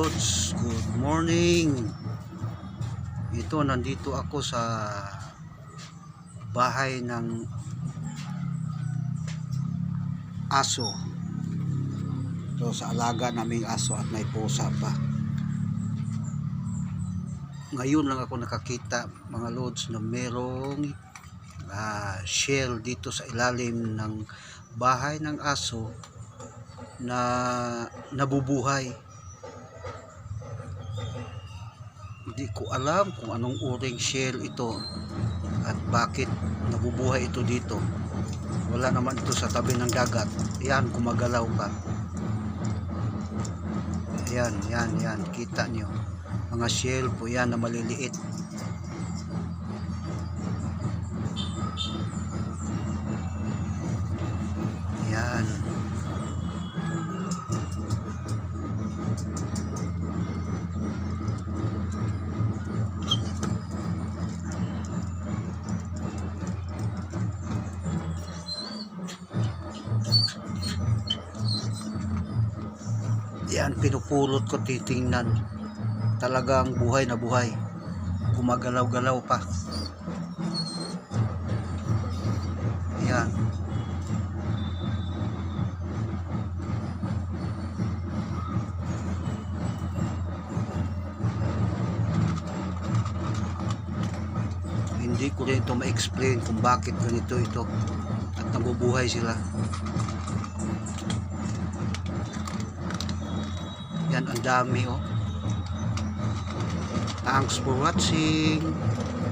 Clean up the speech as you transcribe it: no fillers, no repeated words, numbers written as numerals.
Lods, good morning. Ito, nandito ako sa bahay ng aso. So, sa alaga naming aso at may pusa pa. Ngayon lang ako nakakita, mga Lods, na merong shell dito sa ilalim ng bahay ng aso na nabubuhay. Hindi ko alam kung anong uring shell ito at bakit nabubuhay ito dito. Wala naman ito sa tabi ng dagat. Yan, gumagalaw pa. Yan, kita nyo, mga shell po yan na maliliit. Yan. Yan, pinupulot ko, titingnan. Talagang buhay na buhay. Gumagalaw-galaw pa. Yan. Hindi ko rin ito ma-explain kung bakit ganito ito at nabubuhay sila. Yan, ang dami oh. Thanks for watching.